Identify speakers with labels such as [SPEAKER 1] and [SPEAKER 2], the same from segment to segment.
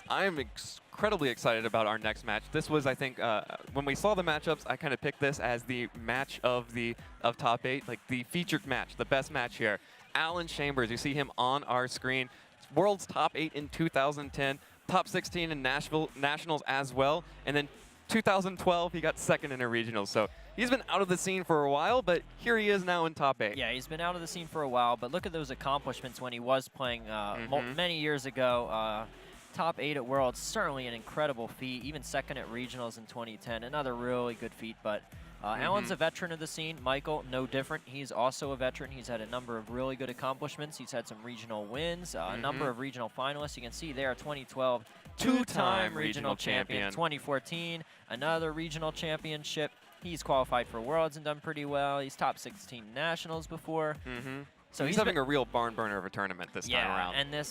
[SPEAKER 1] I'm incredibly excited about our next match. This was, I think, when we saw the matchups, I kind of picked this as the match of top 8, like the featured match, the best match here. Alan Chambers, you see him on our screen. World's top 8 in 2010, top 16 in Nationals as well, and then 2012 he got second in a regional. So he's been out of the scene for a while, but here he is now in top 8.
[SPEAKER 2] Yeah, he's been out of the scene for a while, but look at those accomplishments when he was playing many years ago. Top 8 at Worlds, certainly an incredible feat. Even second at regionals in 2010, another really good feat. But Alan's a veteran of the scene. Michael, no different. He's also a veteran. He's had a number of really good accomplishments. He's had some regional wins, a number of regional finalists. You can see there, 2012, two-time regional champion. 2014, another regional championship. He's qualified for Worlds and done pretty well. He's top 16 nationals before.
[SPEAKER 1] So he's having a real barn burner of a tournament this time around.
[SPEAKER 2] And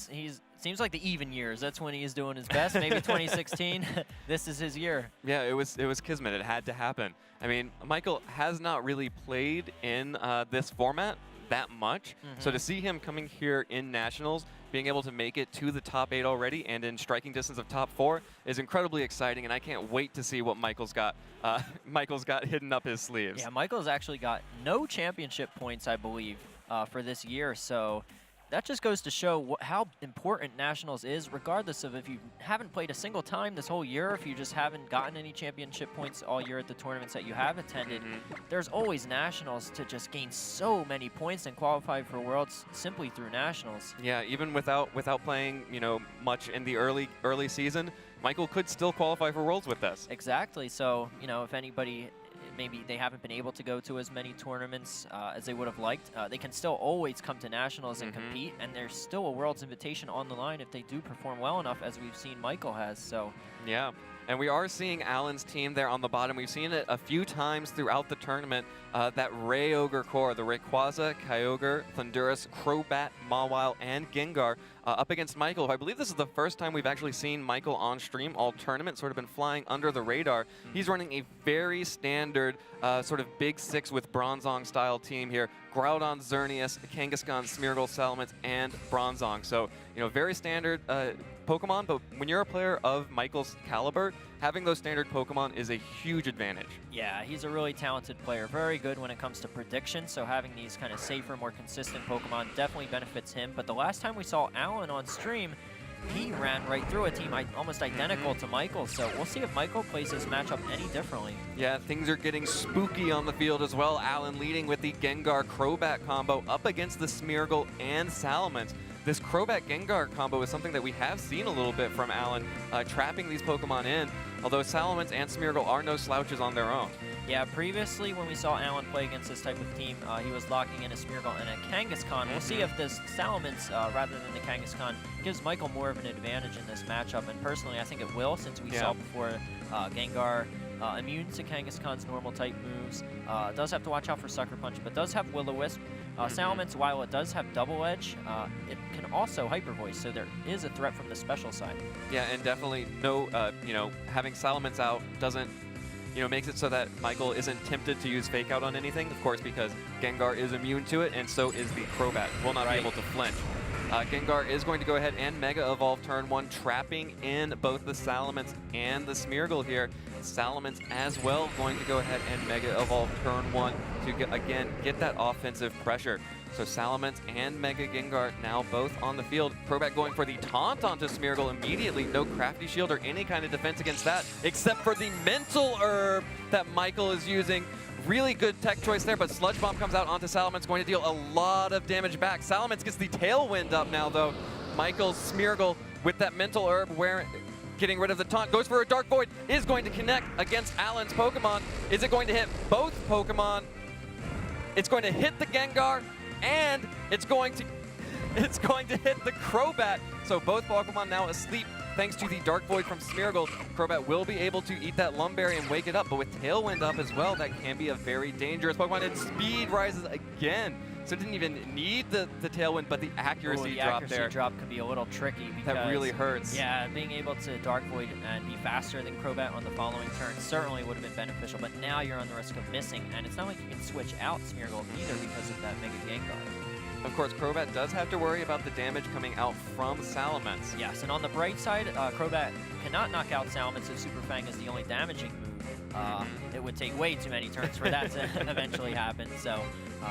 [SPEAKER 2] seems like the even years. That's when he is doing his best. Maybe 2016. This is his year.
[SPEAKER 1] Yeah, it was kismet. It had to happen. I mean, Michael has not really played in this format that much. So to see him coming here in Nationals, being able to make it to the top 8 already and in striking distance of top 4 is incredibly exciting, and I can't wait to see what Michael's got hidden up his sleeves.
[SPEAKER 2] Yeah, Michael's actually got no championship points, I believe, for this year. So that just goes to show how important Nationals is, regardless of if you haven't played a single time this whole year, if you just haven't gotten any championship points all year at the tournaments that you have attended. There's always Nationals to just gain so many points and qualify for Worlds simply through Nationals.
[SPEAKER 1] Yeah, even without playing, much in the early season, Michael could still qualify for Worlds with this.
[SPEAKER 2] Exactly. So, if anybody, maybe they haven't been able to go to as many tournaments as they would have liked, they can still always come to Nationals and compete, and there's still a Worlds invitation on the line if they do perform well enough, as we've seen Michael has. So
[SPEAKER 1] yeah, and we are seeing Alan's team there on the bottom. We've seen it a few times throughout the tournament. That Ray Ogre core, the Rayquaza, Kyogre, Thundurus, Crobat, Mawile, and Gengar up against Michael. I believe this is the first time we've actually seen Michael on stream all tournament, sort of been flying under the radar. He's running a very standard sort of big 6 with Bronzong style team here. Groudon, Xerneas, Kangaskhan, Smeargle, Salamence, and Bronzong. So, very standard Pokemon, but when you're a player of Michael's caliber, having those standard Pokemon is a huge advantage.
[SPEAKER 2] Yeah, he's a really talented player, very good when it comes to prediction, so having these kind of safer, more consistent Pokemon definitely benefits him. But the last time we saw Alan on stream, he ran right through a team almost identical to Michael, so we'll see if Michael plays this matchup any differently.
[SPEAKER 1] Yeah, things are getting spooky on the field as well. Alan leading with the Gengar-Crobat combo up against the Smeargle and Salamence. This Crobat-Gengar combo is something that we have seen a little bit from Alan, trapping these Pokemon in, although Salamence and Smeargle are no slouches on their own.
[SPEAKER 2] Yeah, previously when we saw Alan play against this type of team, he was locking in a Smeargle and a Kangaskhan. We'll see if this Salamence, rather than the Kangaskhan, gives Michael more of an advantage in this matchup. And personally, I think it will, since we saw before Gengar immune to Kangaskhan's normal type moves. Does have to watch out for Sucker Punch, but does have Will-O-Wisp. Salamence, while it does have Double Edge, it can also Hyper Voice, so there is a threat from the special side.
[SPEAKER 1] Yeah, and definitely no, having Salamence out doesn't, makes it so that Michael isn't tempted to use Fake Out on anything, of course, because Gengar is immune to it, and so is the Crobat. Will not be able to flinch. Gengar is going to go ahead and Mega Evolve turn 1, trapping in both the Salamence and the Smeargle here. Salamence as well going to go ahead and Mega Evolve turn 1 to, again, get that offensive pressure. So Salamence and Mega Gengar now both on the field. Crobat going for the taunt onto Smeargle immediately. No Crafty Shield or any kind of defense against that, except for the Mental Herb that Michael is using. Really good tech choice there, but Sludge Bomb comes out onto Salamence, going to deal a lot of damage back. Salamence gets the Tailwind up now, though. Michael's Smeargle with that Mental Herb getting rid of the taunt, goes for a Dark Void, is going to connect against Alan's Pokemon. Is it going to hit both Pokemon? It's going to hit the Gengar, and it's going to hit the Crobat. So both Pokemon now asleep thanks to the Dark Void from Smeargle. Crobat will be able to eat that Lumberry and wake it up, but with Tailwind up as well, that can be a very dangerous Pokemon. And speed rises again. So it didn't even need the Tailwind, but the accuracy drop there.
[SPEAKER 2] The accuracy drop could be a little tricky because
[SPEAKER 1] that really hurts.
[SPEAKER 2] Yeah, being able to Dark Void and be faster than Crobat on the following turn certainly would have been beneficial, but now you're on the risk of missing, and it's not like you can switch out Smeargle either because of that Mega Gengar.
[SPEAKER 1] Of course, Crobat does have to worry about the damage coming out from Salamence.
[SPEAKER 2] Yes, and on the bright side, Crobat cannot knock out Salamence if Super Fang is the only damaging move. It would take way too many turns for that to eventually happen. So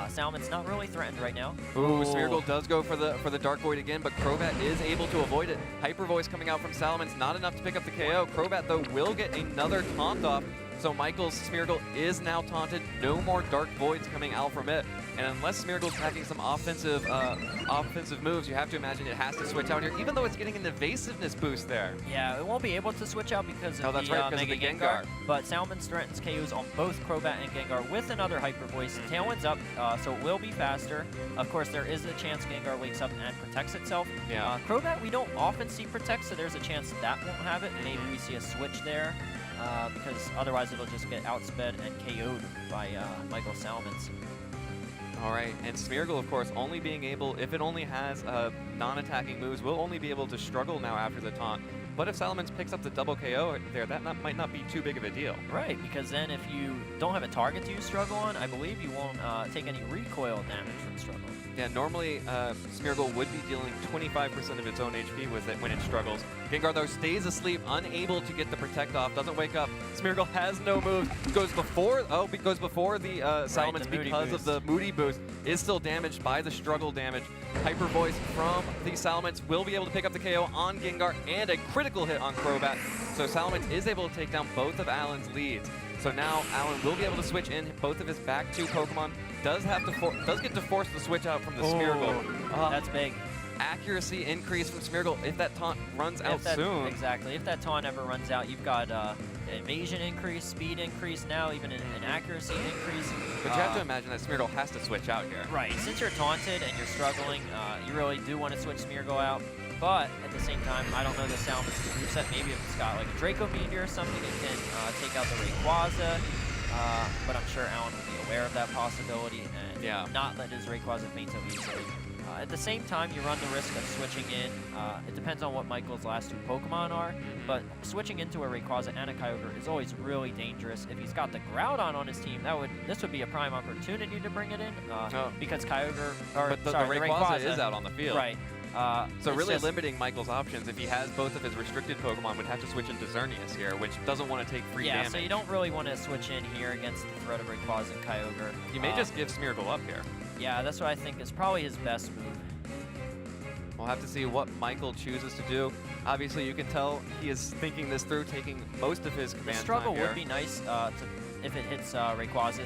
[SPEAKER 2] Salamence not really threatened right now.
[SPEAKER 1] Ooh, Smeargle does go for the Dark Void again, but Crobat is able to avoid it. Hyper Voice coming out from Salamence, not enough to pick up the KO. Crobat, though, will get another taunt off. So Michael's Smeargle is now taunted. No more Dark Voids coming out from it. And unless Smeargle's packing some offensive moves, you have to imagine it has to switch out here, even though it's getting an evasiveness boost there.
[SPEAKER 2] Yeah, it won't be able to switch out because of
[SPEAKER 1] that's
[SPEAKER 2] the
[SPEAKER 1] right, because
[SPEAKER 2] Mega
[SPEAKER 1] of the Gengar.
[SPEAKER 2] But Salamence threatens KOs on both Crobat and Gengar with another Hyper Voice. Tailwind's up, so it will be faster. Of course, there is a chance Gengar wakes up and protects itself.
[SPEAKER 1] Yeah.
[SPEAKER 2] Crobat, we don't often see protect, so there's a chance that won't have it. Maybe we see a switch there. Because otherwise it'll just get outsped and KO'd by Michael Salamence.
[SPEAKER 1] All right, and Smeargle, of course, only being able, if it only has non-attacking moves, will only be able to struggle now after the taunt. But if Salamence picks up the double KO there, that might not be too big of a deal.
[SPEAKER 2] Right, because then if you don't have a target to use Struggle on, I believe you won't take any recoil damage from Struggle.
[SPEAKER 1] Yeah, normally Smeargle would be dealing 25% of its own HP with it when it struggles. Gengar, though, stays asleep, unable to get the Protect off, doesn't wake up. Smeargle has no moves, goes before the Salamence because of the Moody boost, is still damaged by the struggle damage. Hyper Voice from the Salamence will be able to pick up the KO on Gengar and a critical hit on Crobat. So Salamence is able to take down both of Alan's leads. So now Alan will be able to switch in both of his back two Pokemon. Does get to force the switch out from the Smeargle.
[SPEAKER 2] That's big.
[SPEAKER 1] Accuracy increase from Smeargle if that taunt runs out soon.
[SPEAKER 2] Exactly. If that taunt ever runs out, you've got evasion increase, speed increase, now even an accuracy increase.
[SPEAKER 1] But you have to imagine that Smeargle has to switch out here.
[SPEAKER 2] Right. Since you're taunted and you're struggling, you really do want to switch Smeargle out. But at the same time, I don't know the Salamance's moveset. Maybe if it's got like a Draco Meteor or something, it can take out the Rayquaza. But I'm sure Alan will be aware of that possibility and not let his Rayquaza faint so easily. At the same time, you run the risk of switching in. It depends on what Michael's last two Pokemon are, but switching into a Rayquaza and a Kyogre is always really dangerous. If he's got the Groudon on his team, this would be a prime opportunity to bring it in because Kyogre,
[SPEAKER 1] the Rayquaza is out on the field.
[SPEAKER 2] Right.
[SPEAKER 1] So really limiting Michael's options. If he has both of his restricted Pokemon, would have to switch into Xerneas here, which doesn't want to take free damage.
[SPEAKER 2] Yeah, so you don't really want to switch in here against the threat of Rayquaza and Kyogre.
[SPEAKER 1] You may just give Smeargle up here.
[SPEAKER 2] Yeah, that's what I think is probably his best move.
[SPEAKER 1] We'll have to see what Michael chooses to do. Obviously, you can tell he is thinking this through, taking most of his command time here.
[SPEAKER 2] The struggle would be nice if it hits Rayquaza.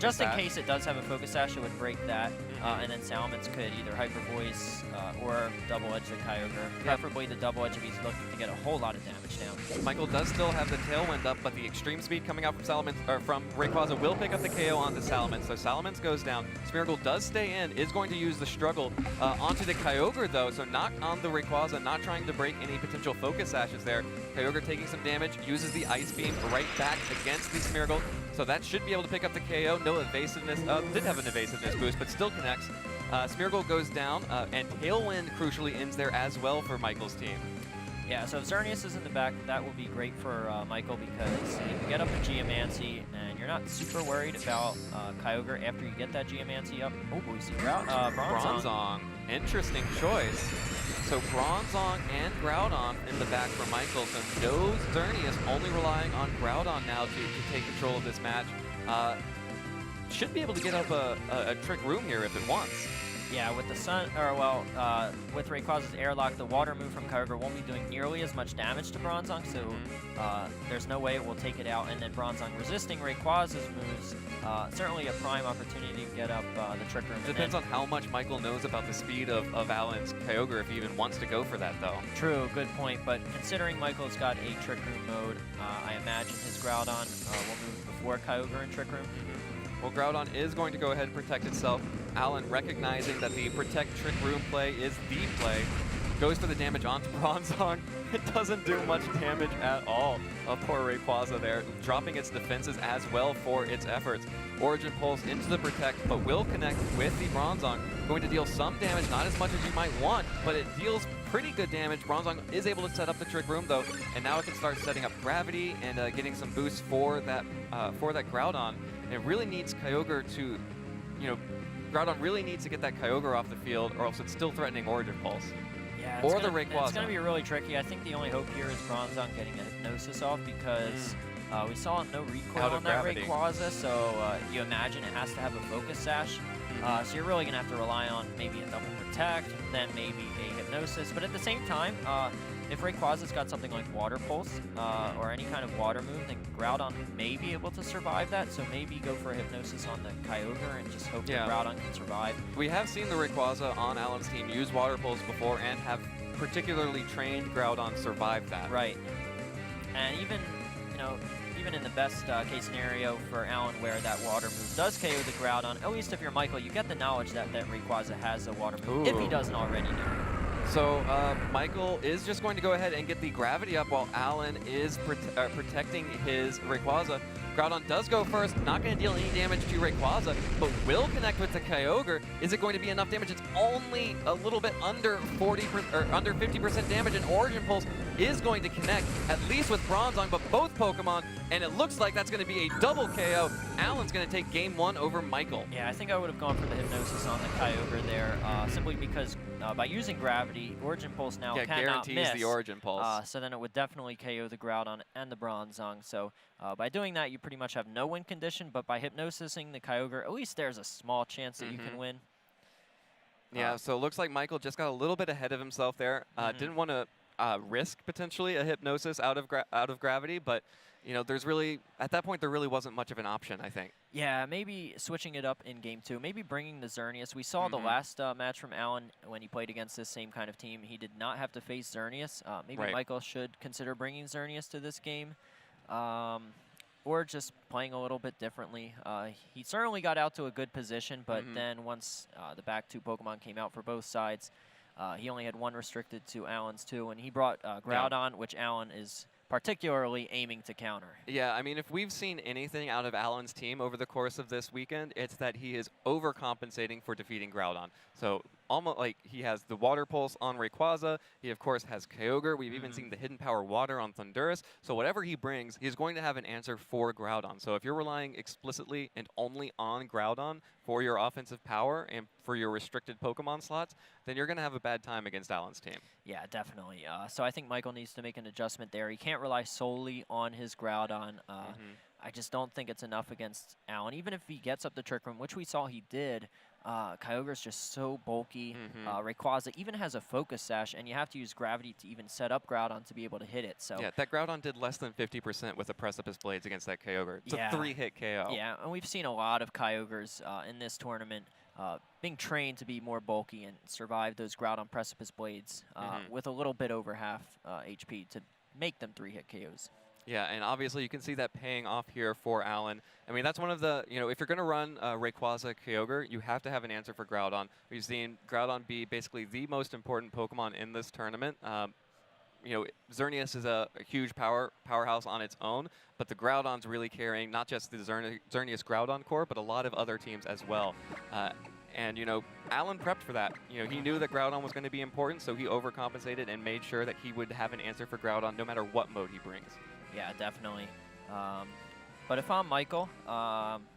[SPEAKER 2] Just in case it does have a Focus Sash, it would break that. And then Salamence could either Hyper Voice or Double Edge the Kyogre. Preferably the Double Edge if he's looking to get a whole lot of damage down.
[SPEAKER 1] Michael does still have the Tailwind up, but the extreme speed coming out from Rayquaza will pick up the KO onto Salamence. So Salamence goes down. Smeargle does stay in, is going to use the struggle onto the Kyogre though, so not on the Rayquaza, not trying to break any potential Focus Sashes there. Kyogre taking some damage, uses the Ice Beam right back against the Smeargle. So that should be able to pick up the KO. No evasiveness. Did have an evasiveness boost, but still connects. Smeargle goes down, and Tailwind crucially ends there as well for Michael's team.
[SPEAKER 2] Yeah, so if Xerneas is in the back, that will be great for Michael because you can get up a Geomancy, and you're not super worried about Kyogre after you get that Geomancy up. Oh, we see
[SPEAKER 1] Bronzong. Interesting choice. So Bronzong and Groudon in the back for Michael. So no Xerneas, only relying on Groudon now to take control of this match. Should be able to get up a Trick Room here if it wants.
[SPEAKER 2] Yeah, with the with Rayquaza's Airlock, the Water move from Kyogre won't be doing nearly as much damage to Bronzong, so there's no way it will take it out. And then Bronzong resisting Rayquaza's moves, certainly a prime opportunity to get up the Trick Room.
[SPEAKER 1] Depends on how much Michael knows about the speed of Alan's Kyogre, if he even wants to go for that, though.
[SPEAKER 2] True, good point. But considering Michael's got a Trick Room mode, I imagine his Groudon will move before Kyogre in Trick Room.
[SPEAKER 1] Well, Groudon is going to go ahead and protect itself. Alan, recognizing that the Protect Trick Room play is the play, goes for the damage onto Bronzong. It doesn't do much damage at all. Poor Rayquaza there, dropping its defenses as well for its efforts. Origin Pulse into the Protect, but will connect with the Bronzong. Going to deal some damage, not as much as you might want, but it deals pretty good damage. Bronzong is able to set up the Trick Room though, and now it can start setting up Gravity and getting some boosts for that Groudon. And it really needs Kyogre to, you know, Groudon really needs to get that Kyogre off the field, or else it's still threatening Origin Pulse.
[SPEAKER 2] Yeah,
[SPEAKER 1] Or the Rayquaza.
[SPEAKER 2] It's going to be really tricky. I think the only hope here is Bronzong getting a Hypnosis off because we saw no recoil on that Rayquaza, so you imagine it has to have a Focus Sash. So you're really going to have to rely on maybe a Double Protect, then maybe a Hypnosis. But at the same time, if Rayquaza's got something like Water Pulse or any kind of water move, then Groudon may be able to survive that. So maybe go for a Hypnosis on the Kyogre and just hope that Groudon can survive.
[SPEAKER 1] We have seen the Rayquaza on Alan's team use Water Pulse before and have particularly trained Groudon survive that.
[SPEAKER 2] Right. And even, you know, even in the best case scenario for Alan where that water move does KO the Groudon, at least if you're Michael, you get the knowledge that Rayquaza has a water move, if he doesn't already know.
[SPEAKER 1] So Michael is just going to go ahead and get the gravity up while Alan is protecting his Rayquaza. Groudon does go first, not going to deal any damage to Rayquaza, but will connect with the Kyogre. Is it going to be enough damage? It's only a little bit under 50% damage, and Origin Pulse is going to connect, at least with Bronzong, but both Pokemon, and it looks like that's going to be a double KO. Alan's going to take game 1 over Michael.
[SPEAKER 2] Yeah, I think I would have gone for the Hypnosis on the Kyogre there, simply because by using Gravity, Origin Pulse now cannot
[SPEAKER 1] guarantees
[SPEAKER 2] miss.
[SPEAKER 1] The Origin Pulse.
[SPEAKER 2] So then it would definitely KO the Groudon and the Bronzong. So by doing that, you pretty much have no win condition, but by Hypnosising the Kyogre, at least there's a small chance that you can win.
[SPEAKER 1] Yeah, so it looks like Michael just got a little bit ahead of himself there. Didn't want to risk potentially a Hypnosis out of Gravity, but you know, there's really, at that point, there really wasn't much of an option, I think.
[SPEAKER 2] Yeah, maybe switching it up in game 2, maybe bringing the Xerneas. We saw the last match from Alan when he played against this same kind of team. He did not have to face Xerneas. Maybe Michael should consider bringing Xerneas to this game, or just playing a little bit differently. He certainly got out to a good position, but then once the back 2 Pokemon came out for both sides, he only had 1 restricted to Alan's 2, and he brought Groudon, which Alan is particularly aiming to counter.
[SPEAKER 1] Yeah, I mean, if we've seen anything out of Alan's team over the course of this weekend, it's that he is overcompensating for defeating Groudon. So almost like he has the Water Pulse on Rayquaza. He, of course, has Kyogre. We've even seen the Hidden Power Water on Thundurus. So whatever he brings, he's going to have an answer for Groudon. So if you're relying explicitly and only on Groudon for your offensive power and for your restricted Pokemon slots, then you're going to have a bad time against Alan's team.
[SPEAKER 2] Yeah, definitely. So I think Michael needs to make an adjustment there. He can't rely solely on his Groudon. I just don't think it's enough against Alan. Even if he gets up the Trick Room, which we saw he did, Kyogre's just so bulky. Rayquaza even has a Focus Sash, and you have to use Gravity to even set up Groudon to be able to hit it. So
[SPEAKER 1] yeah, that Groudon did less than 50% with the Precipice Blades against that Kyogre. It's a 3-hit KO.
[SPEAKER 2] Yeah, and we've seen a lot of Kyogres in this tournament being trained to be more bulky and survive those Groudon Precipice Blades with a little bit over half HP to make them 3-hit KOs.
[SPEAKER 1] Yeah, and obviously you can see that paying off here for Alan. I mean, that's one of the, you know, if you're going to run Rayquaza Kyogre, you have to have an answer for Groudon. We've seen Groudon be basically the most important Pokemon in this tournament. You know, Xerneas is a huge powerhouse on its own, but the Groudon's really carrying not just the Xerneas Groudon core, but a lot of other teams as well. And, you know, Alan prepped for that. You know, he knew that Groudon was going to be important, so he overcompensated and made sure that he would have an answer for Groudon no matter what mode he brings.
[SPEAKER 2] Yeah, definitely. But if I'm Michael,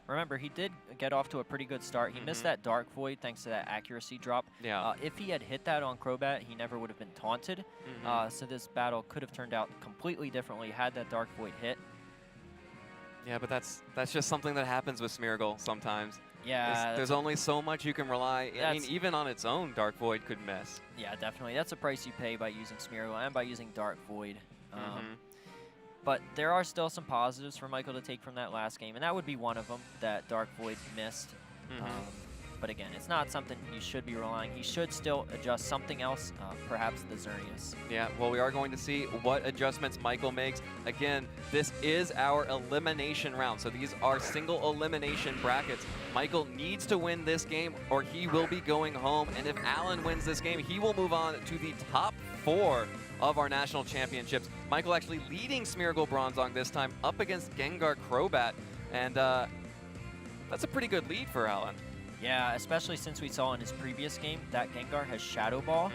[SPEAKER 2] remember, he did get off to a pretty good start. He missed that Dark Void thanks to that accuracy drop.
[SPEAKER 1] Yeah.
[SPEAKER 2] If he had hit that on Crobat, he never would have been taunted. So this battle could have turned out completely differently had that Dark Void hit.
[SPEAKER 1] Yeah, but that's just something that happens with Smeargle sometimes.
[SPEAKER 2] Yeah.
[SPEAKER 1] There's only so much you can rely. I mean, even on its own, Dark Void could miss.
[SPEAKER 2] Yeah, definitely. That's a price you pay by using Smeargle and by using Dark Void. But there are still some positives for Michael to take from that last game, and that would be one of them, that Dark Void missed. But again, it's not something you should be relying. He should still adjust something else, perhaps the Xerneas.
[SPEAKER 1] Yeah, well, we are going to see what adjustments Michael makes. Again, this is our elimination round, so these are single elimination brackets. Michael needs to win this game, or he will be going home, and if Alan wins this game, he will move on to the top 4 of our national championships. Michael actually leading Smeargle Bronzong this time up against Gengar Crobat, and that's a pretty good lead for Alan.
[SPEAKER 2] Yeah, especially since we saw in his previous game that Gengar has Shadow Ball,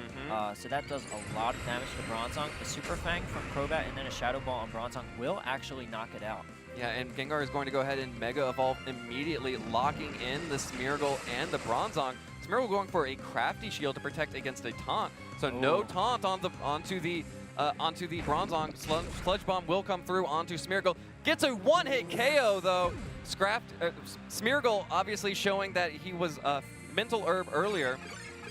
[SPEAKER 2] so that does a lot of damage to Bronzong. The Super Fang from Crobat and then a Shadow Ball on Bronzong will actually knock it out.
[SPEAKER 1] Yeah, and Gengar is going to go ahead and Mega Evolve immediately, locking in the Smeargle and the Bronzong. Smeargle going for a Crafty Shield to protect against a Taunt. So no Taunt on onto the Bronzong. Sludge Bomb will come through onto Smeargle. Gets a one-hit KO though. Smeargle obviously showing that he was Mental Herb earlier.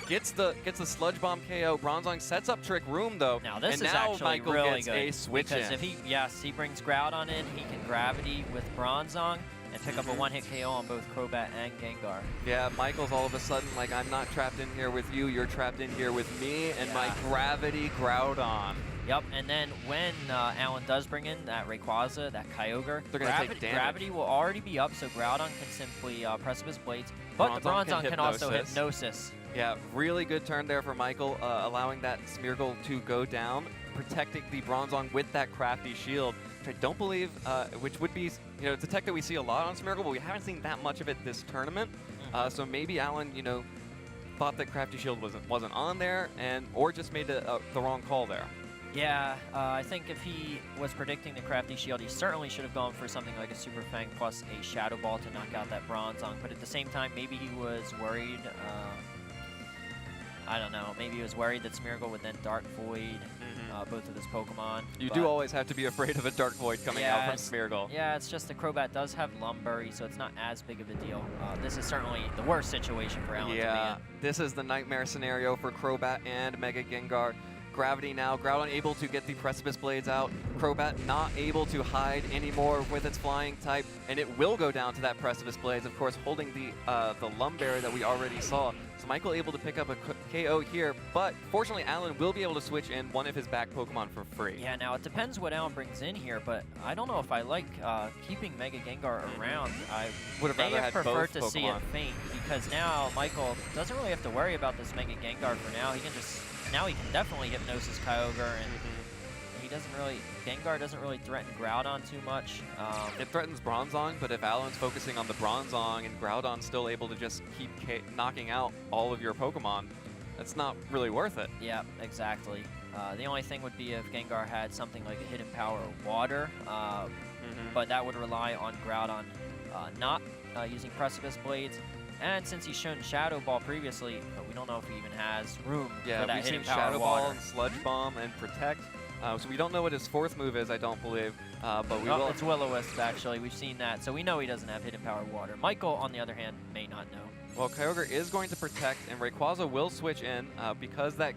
[SPEAKER 1] Gets the Sludge Bomb KO. Bronzong sets up Trick Room though.
[SPEAKER 2] Now this
[SPEAKER 1] and
[SPEAKER 2] is
[SPEAKER 1] now
[SPEAKER 2] actually
[SPEAKER 1] Michael
[SPEAKER 2] really
[SPEAKER 1] gets
[SPEAKER 2] good
[SPEAKER 1] a switch
[SPEAKER 2] because
[SPEAKER 1] in.
[SPEAKER 2] if he brings Groudon in, he can Gravity with Bronzong and pick up a one-hit KO on both Crobat and Gengar.
[SPEAKER 1] Yeah, Michael's all of a sudden like, I'm not trapped in here with you, you're trapped in here with me and my Gravity Groudon.
[SPEAKER 2] Yep, and then when Alan does bring in that Rayquaza, that Kyogre,
[SPEAKER 1] they're going to take damage.
[SPEAKER 2] Gravity will already be up, so Groudon can simply Precipice Blades, but the Bronzong can also Hypnosis.
[SPEAKER 1] Yeah, really good turn there for Michael, allowing that Smeargle to go down, protecting the Bronzong with that Crafty Shield, which I don't believe, which would be, it's a tech that we see a lot on Smeargle, but we haven't seen that much of it this tournament. So maybe Alan, thought that Crafty Shield wasn't on there, or just made the wrong call there.
[SPEAKER 2] Yeah, I think if he was predicting the Crafty Shield, he certainly should have gone for something like a Super Fang plus a Shadow Ball to knock out that Bronzong. But at the same time, maybe he was worried. I don't know. Maybe he was worried that Smeargle would then Dark Void both of his Pokemon.
[SPEAKER 1] You do always have to be afraid of a Dark Void coming out from Smeargle.
[SPEAKER 2] Yeah, it's just the Crobat does have Lumberry, so it's not as big of a deal. This is certainly the worst situation for Alan to be in.
[SPEAKER 1] This is the nightmare scenario for Crobat and Mega Gengar. Gravity now, Groudon able to get the Precipice Blades out, Crobat not able to hide anymore with its flying type, and it will go down to that Precipice Blades, of course holding the Lumberry that we already saw. So Michael able to pick up a KO here, but fortunately Alan will be able to switch in one of his back Pokemon for free.
[SPEAKER 2] Yeah, now it depends what Alan brings in here, but I don't know if I like keeping Mega Gengar around. I
[SPEAKER 1] would have rather had
[SPEAKER 2] preferred
[SPEAKER 1] both
[SPEAKER 2] to
[SPEAKER 1] Pokemon.
[SPEAKER 2] See it faint, because now Michael doesn't really have to worry about this Mega Gengar for now. He can just Now he can definitely Hypnosis Kyogre, and he doesn't really, Gengar doesn't really threaten Groudon too much.
[SPEAKER 1] It threatens Bronzong, but if Alan's focusing on the Bronzong and Groudon's still able to just keep knocking out all of your Pokemon, that's not really worth it.
[SPEAKER 2] Yeah, exactly. The only thing would be if Gengar had something like a Hidden Power Water, but that would rely on Groudon not using Precipice Blades. And since he's shown Shadow Ball previously, we don't know if he even has room for that
[SPEAKER 1] we've
[SPEAKER 2] Hidden
[SPEAKER 1] seen
[SPEAKER 2] Power
[SPEAKER 1] Shadow
[SPEAKER 2] Water.
[SPEAKER 1] Ball and Sludge Bomb and Protect. So we don't know what his fourth move is, I don't believe, but we will.
[SPEAKER 2] It's Will-O-Wisp, actually. We've seen that, so we know he doesn't have Hidden Power Water. Michael, on the other hand, may not know.
[SPEAKER 1] Well, Kyogre is going to Protect, and Rayquaza will switch in because that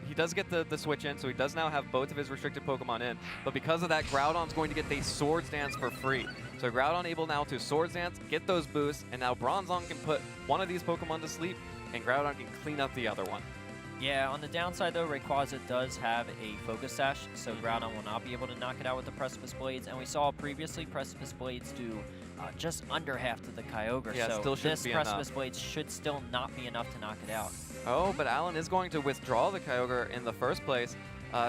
[SPEAKER 1] he does get the switch in, so he does now have both of his restricted Pokemon in. But because of that, Groudon's going to get the Swords Dance for free. So Groudon able now to Swords Dance, get those boosts, and now Bronzong can put one of these Pokemon to sleep, and Groudon can clean up the other one.
[SPEAKER 2] Yeah, on the downside though, Rayquaza does have a Focus Sash, so Groudon will not be able to knock it out with the Precipice Blades. And we saw previously Precipice Blades do just under half to the Kyogre,
[SPEAKER 1] yeah,
[SPEAKER 2] so
[SPEAKER 1] still
[SPEAKER 2] this
[SPEAKER 1] be
[SPEAKER 2] Precipice
[SPEAKER 1] enough.
[SPEAKER 2] Blades should still not be enough to knock it out.
[SPEAKER 1] Oh, but Alan is going to withdraw the Kyogre in the first place,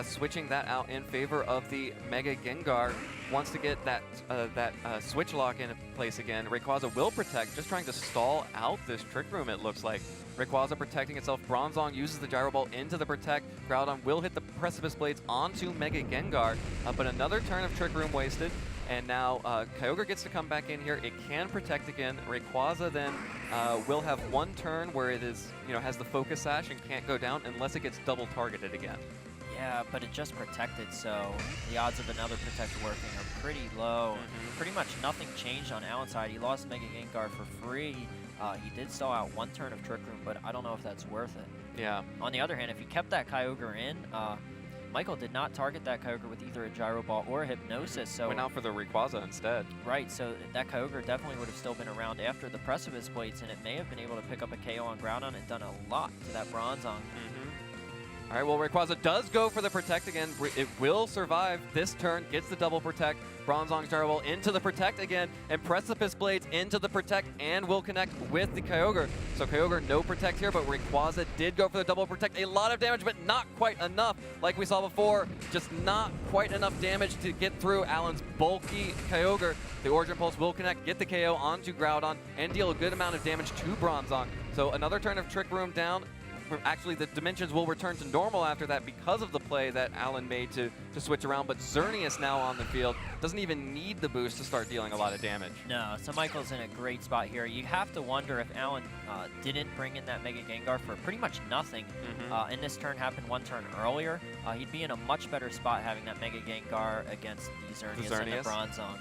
[SPEAKER 1] switching that out in favor of the Mega Gengar. Wants to get that Switch Lock in place again. Rayquaza will Protect, just trying to stall out this Trick Room, it looks like. Rayquaza protecting itself. Bronzong uses the Gyro Ball into the Protect. Groudon will hit the Precipice Blades onto Mega Gengar, but another turn of Trick Room wasted. And now Kyogre gets to come back in here. It can Protect again. Rayquaza then will have one turn where it is, has the Focus Sash and can't go down unless it gets double targeted again.
[SPEAKER 2] Yeah, but it just protected, so the odds of another Protect working are pretty low. Pretty much nothing changed on Alan's side. He lost Mega Gengar for free. He did stall out one turn of Trick Room, but I don't know if that's worth it.
[SPEAKER 1] Yeah.
[SPEAKER 2] On the other hand, if he kept that Kyogre in, Michael did not target that Kyogre with either a Gyro Ball or a Hypnosis, so...
[SPEAKER 1] Went out for the Rayquaza instead.
[SPEAKER 2] Right, so that Kyogre definitely would have still been around after the Precipice Blades, and it may have been able to pick up a KO on Groudon and done a lot to that Bronzong.
[SPEAKER 1] All right, well, Rayquaza does go for the Protect again. It will survive this turn, gets the double Protect. Bronzong's Gyro Ball into the Protect again, and Precipice Blades into the Protect and will connect with the Kyogre. So Kyogre no Protect here, but Rayquaza did go for the double Protect. A lot of damage, but not quite enough. Like we saw before, just not quite enough damage to get through Alan's bulky Kyogre. The Origin Pulse will connect, get the KO onto Groudon, and deal a good amount of damage to Bronzong. So another turn of Trick Room down. actually, the dimensions will return to normal after that because of the play that Alan made to switch around. But Xerneas now on the field doesn't even need the boost to start dealing a lot of damage.
[SPEAKER 2] No, so Michael's in a great spot here. You have to wonder if Alan didn't bring in that Mega Gengar for pretty much nothing. And this turn happened one turn earlier. He'd be in a much better spot having that Mega Gengar against the Xerneas and the Bronzong.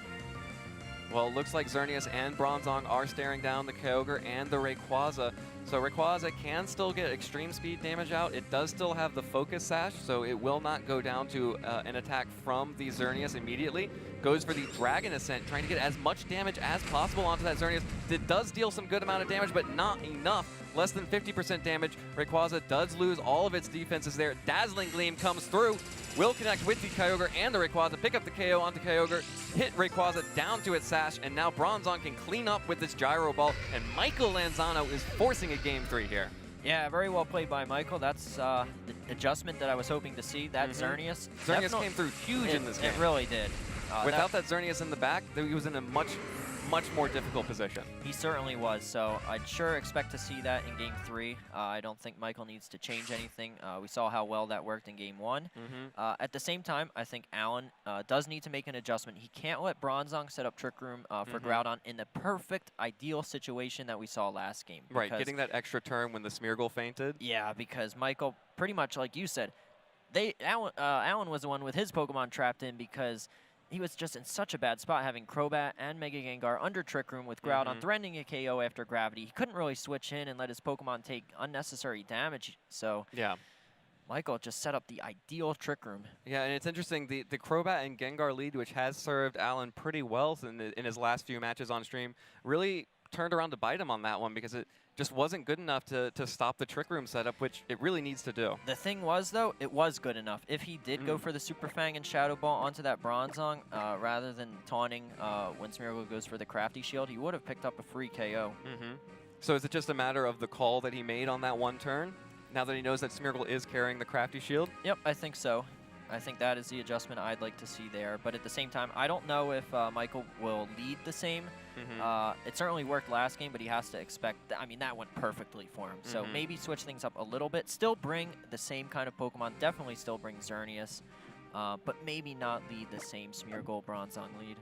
[SPEAKER 1] Well, it looks like Xerneas and Bronzong are staring down the Kyogre and the Rayquaza. So Rayquaza can still get extreme speed damage out. It does still have the Focus Sash, so it will not go down to an attack from the Xerneas immediately. Goes for the Dragon Ascent, trying to get as much damage as possible onto that Xerneas. It does deal some good amount of damage, but not enough. Less than 50% damage. Rayquaza does lose all of its defenses there. Dazzling Gleam comes through. Will connect with the Kyogre and the Rayquaza. Pick up the KO onto Kyogre. Hit Rayquaza down to its Sash. And now Bronzong can clean up with this Gyro Ball. And Michael Lanzano is forcing a Game 3 here.
[SPEAKER 2] Yeah, very well played by Michael. That's the adjustment that I was hoping to see. That Xerneas.
[SPEAKER 1] Xerneas came through huge in this game.
[SPEAKER 2] It really did.
[SPEAKER 1] Without that Xerneas in the back, he was in a much more difficult position.
[SPEAKER 2] He certainly was, so I'd sure expect to see that in Game 3. I don't think Michael needs to change anything. We saw how well that worked in Game 1. At the same time, I think Alan does need to make an adjustment. He can't let Bronzong set up Trick Room for Groudon in the perfect, ideal situation that we saw last game.
[SPEAKER 1] Right, getting that extra turn when the Smeargle fainted.
[SPEAKER 2] Yeah, because Michael, pretty much like you said, Alan was the one with his Pokemon trapped in because he was just in such a bad spot having Crobat and Mega Gengar under Trick Room with Groudon threatening a KO after Gravity. He couldn't really switch in and let his Pokemon take unnecessary damage. So
[SPEAKER 1] yeah,
[SPEAKER 2] Michael just set up the ideal Trick Room.
[SPEAKER 1] Yeah, and it's interesting, the Crobat and Gengar lead, which has served Alan pretty well in his last few matches on stream, really turned around to bite him on that one because it just wasn't good enough to stop the Trick Room setup, which it really needs to do.
[SPEAKER 2] The thing was, though, it was good enough. If he did go for the Super Fang and Shadow Ball onto that Bronzong, rather than taunting when Smeargle goes for the Crafty Shield, he would have picked up a free KO.
[SPEAKER 1] So is it just a matter of the call that he made on that one turn, now that he knows that Smeargle is carrying the Crafty Shield?
[SPEAKER 2] Yep, I think so. I think that is the adjustment I'd like to see there. But at the same time, I don't know if Michael will lead the same. It certainly worked last game, but he has to expect I mean, that went perfectly for him. So maybe switch things up a little bit. Still bring the same kind of Pokemon. Definitely still bring Xerneas. But maybe not lead the same Smeargle Bronzong lead.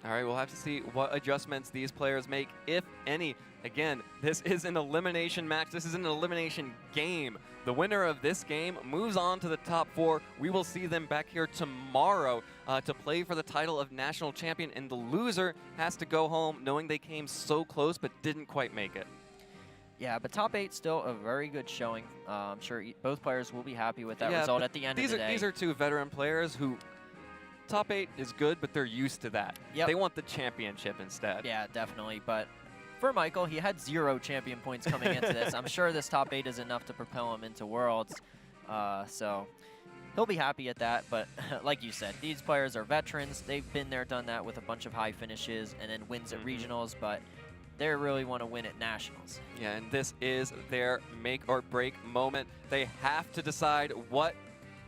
[SPEAKER 1] All right, we'll have to see what adjustments these players make, if any. Again, this is an elimination match. This is an elimination game. The winner of this game moves on to the top 4. We will see them back here tomorrow to play for the title of national champion, and the loser has to go home knowing they came so close but didn't quite make it.
[SPEAKER 2] Yeah, but top 8 still a very good showing. I'm sure both players will be happy with that result at the end of the day.
[SPEAKER 1] These are two veteran players who top 8 is good, but they're used to that. They want the championship instead.
[SPEAKER 2] Yeah, definitely. But for Michael, he had 0 champion points coming into this. I'm sure this top 8 is enough to propel him into Worlds. So he'll be happy at that. But like you said, these players are veterans. They've been there, done that with a bunch of high finishes and then wins at regionals. But they really want to win at nationals.
[SPEAKER 1] Yeah, and this is their make or break moment. They have to decide what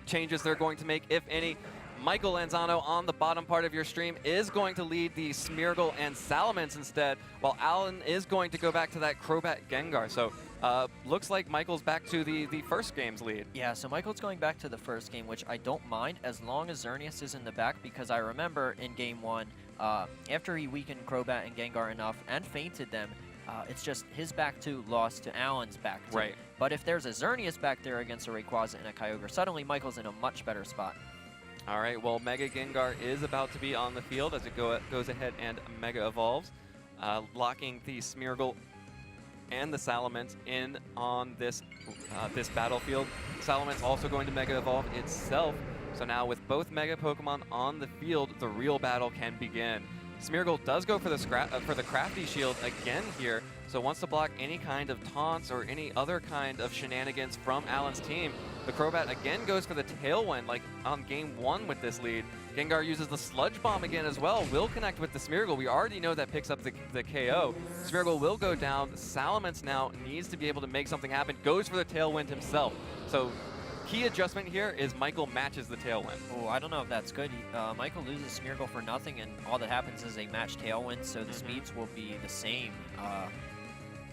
[SPEAKER 1] changes they're going to make, if any. Michael Lanzano on the bottom part of your stream is going to lead the Smeargle and Salamence instead, while Alan is going to go back to that Crobat Gengar. So looks like Michael's back to the first game's lead.
[SPEAKER 2] Yeah, so Michael's going back to the first game, which I don't mind as long as Xerneas is in the back, because I remember in Game 1, after he weakened Crobat and Gengar enough and fainted them, it's just his back 2 lost to Alan's back 2.
[SPEAKER 1] Right.
[SPEAKER 2] But if there's a Xerneas back there against a Rayquaza and a Kyogre, suddenly Michael's in a much better spot.
[SPEAKER 1] All right, well, Mega Gengar is about to be on the field as it goes ahead and Mega Evolves, locking the Smeargle and the Salamence in on this battlefield. Salamence also going to Mega Evolve itself. So now with both Mega Pokemon on the field, the real battle can begin. Smeargle does go for the Crafty Shield again here, so wants to block any kind of taunts or any other kind of shenanigans from Alan's team. The Crobat again goes for the Tailwind, like on Game 1 with this lead. Gengar uses the Sludge Bomb again as well, will connect with the Smeargle. We already know that picks up the KO. Smeargle will go down. Salamence now needs to be able to make something happen, goes for the Tailwind himself. So key adjustment here is Michael matches the Tailwind.
[SPEAKER 2] Oh, I don't know if that's good. Michael loses Smeargle for nothing, and all that happens is they match Tailwind, so the speeds will be the same.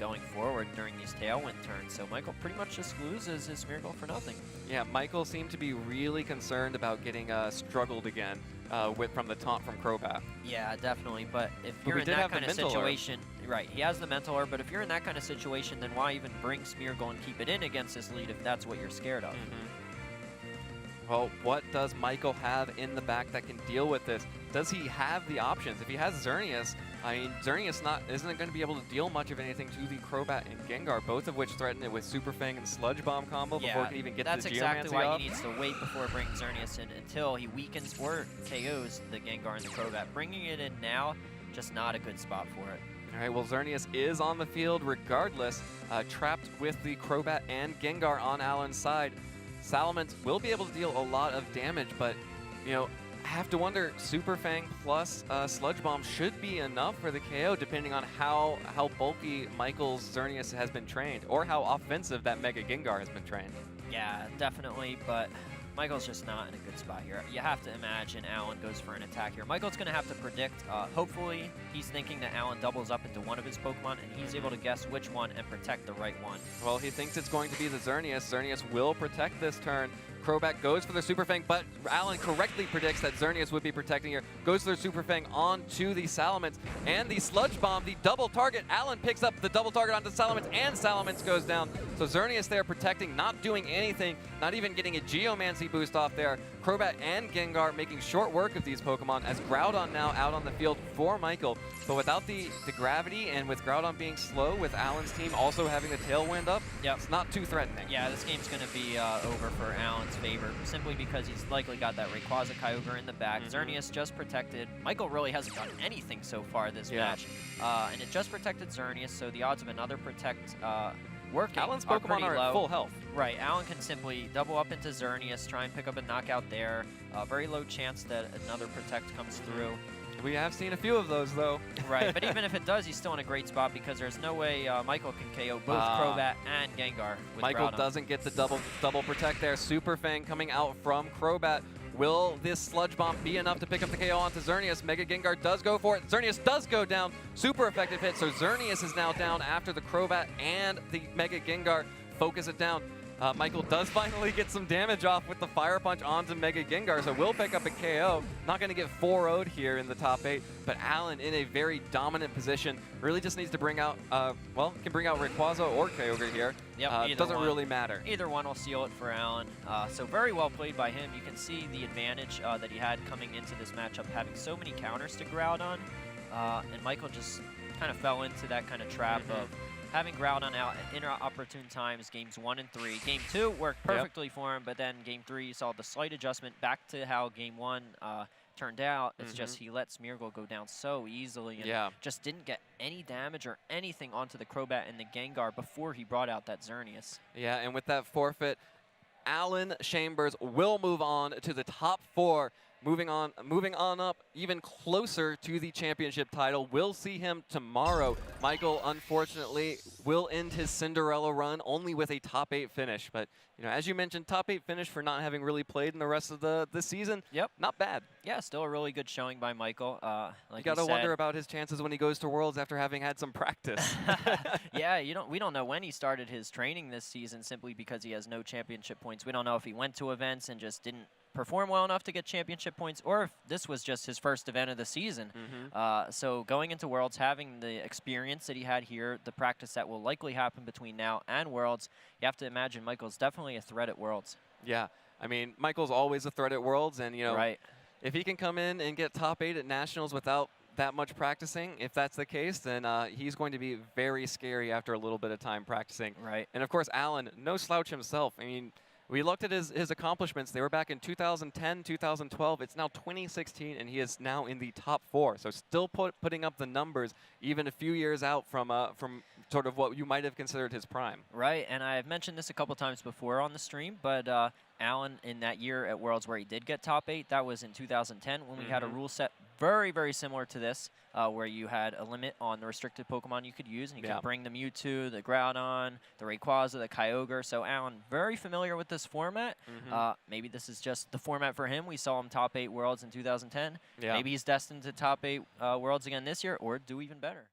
[SPEAKER 2] going forward during these tailwind turns. So Michael pretty much just loses his Smeargle for nothing.
[SPEAKER 1] Yeah, Michael seemed to be really concerned about getting struggled again from the taunt from Crobat.
[SPEAKER 2] Yeah, definitely. But if you're in that kind of situation, right, he has the mental herb, but if you're in that kind of situation, then why even bring Smeargle and keep it in against this lead if that's what you're scared of?
[SPEAKER 1] Well, what does Michael have in the back that can deal with this? Does he have the options? If he has Xerneas, I mean, Xerneas isn't going to be able to deal much of anything to the Crobat and Gengar, both of which threaten it with Super Fang and Sludge Bomb combo before it can even get to the Geomancy
[SPEAKER 2] that's exactly why
[SPEAKER 1] off.
[SPEAKER 2] he needs to wait before bringing Xerneas in until he weakens or KOs the Gengar and the Crobat. Bringing it in now, just not a good spot for it.
[SPEAKER 1] All right, well, Xerneas is on the field regardless, trapped with the Crobat and Gengar on Alan's side. Salamence will be able to deal a lot of damage, but, you know, I have to wonder, Super Fang plus Sludge Bomb should be enough for the KO, depending on how bulky Michael's Xerneas has been trained, or how offensive that Mega Gengar has been trained.
[SPEAKER 2] Yeah, definitely, but Michael's just not in a good spot here. You have to imagine Alan goes for an attack here. Michael's going to have to predict. Hopefully, he's thinking that Alan doubles up into one of his Pokemon, and he's able to guess which one and protect the right one.
[SPEAKER 1] Well, he thinks it's going to be the Xerneas. Xerneas will protect this turn. Crobat goes for the Super Fang, but Alan correctly predicts that Xerneas would be protecting here. Goes for the Super Fang onto the Salamence, and the Sludge Bomb, the double target. Alan picks up the double target onto Salamence, and Salamence goes down. So Xerneas there protecting, not doing anything, not even getting a Geomancy boost off there. Crobat and Gengar making short work of these Pokemon, as Groudon now out on the field for Michael. But without the gravity, and with Groudon being slow, with Alan's team also having the tailwind up, it's not too threatening.
[SPEAKER 2] Yeah, this game's going to be over for Alan's favor, simply because he's likely got that Rayquaza Kyogre in the back. Xerneas just protected. Michael really hasn't done anything so far this match. And it just protected Xerneas, so the odds of another protect working
[SPEAKER 1] Alan's Pokemon are at full health.
[SPEAKER 2] Right, Alan can simply double up into Xerneas, try and pick up a knockout there. Very low chance that another protect comes through.
[SPEAKER 1] We have seen a few of those, though.
[SPEAKER 2] Right, but even if it does, he's still in a great spot because there's no way Michael can KO both Crobat and Gengar with
[SPEAKER 1] Michael
[SPEAKER 2] Groudon.
[SPEAKER 1] doesn't get the double protect there. Super Fang coming out from Crobat. Will this Sludge Bomb be enough to pick up the KO onto Xerneas? Mega Gengar does go for it. Xerneas does go down. Super effective hit. So Xerneas is now down after the Crobat and the Mega Gengar focus it down. Michael does finally get some damage off with the Fire Punch onto Mega Gengar, so will pick up a KO. Not going to get 4-0'd here in the top 8, but Alan in a very dominant position. Really just needs to bring out, well, can bring out Rayquaza or Kyogre here.
[SPEAKER 2] Yep,
[SPEAKER 1] doesn't really matter.
[SPEAKER 2] Either one will seal it for Alan. So very well played by him. You can see the advantage that he had coming into this matchup, having so many counters to Groudon. And Michael just kind of fell into that kind of trap of having Groudon out at inopportune times, games 1 and 3. Game 2 worked perfectly for him, but then game 3 you saw the slight adjustment back to how game 1 turned out. It's just he let Smeargle go down so easily and just didn't get any damage or anything onto the Crobat and the Gengar before he brought out that Xerneas.
[SPEAKER 1] Yeah, and with that forfeit, Alan Chambers will move on to the top 4. Moving on up even closer to the championship title. We'll see him tomorrow. Michael, unfortunately, will end his Cinderella run only with a top 8 finish. But, you know, as you mentioned, top 8 finish for not having really played in the rest of the season.
[SPEAKER 2] Yep.
[SPEAKER 1] Not bad.
[SPEAKER 2] Yeah, still a really good showing by Michael. Like
[SPEAKER 1] you got to wonder about his chances when he goes to Worlds after having had some practice.
[SPEAKER 2] Yeah, we don't know when he started his training this season simply because he has no championship points. We don't know if he went to events and just didn't perform well enough to get championship points, or if this was just his first event of the season. So going into Worlds, having the experience that he had here, the practice that will likely happen between now and Worlds, you have to imagine Michael's definitely a threat at Worlds.
[SPEAKER 1] Yeah, I mean, Michael's always a threat at Worlds, and, you know, if he can come in and get top 8 at Nationals without that much practicing, if that's the case, then he's going to be very scary after a little bit of time practicing. And, of course, Alan, no slouch himself. I mean, we looked at his accomplishments. They were back in 2010, 2012. It's now 2016, and he is now in the top 4. So still putting up the numbers, even a few years out from sort of what you might have considered his prime. Right,
[SPEAKER 2] and I've mentioned this a couple times before on the stream, but Alan, in that year at Worlds where he did get top 8, that was in 2010 when we had a rule set very, very similar to this, where you had a limit on the restricted Pokemon you could use, and you could bring the Mewtwo, the Groudon, the Rayquaza, the Kyogre. So Alan, very familiar with this format. Maybe this is just the format for him. We saw him top 8 Worlds in 2010. Maybe he's destined to top 8 Worlds again this year, or do even better.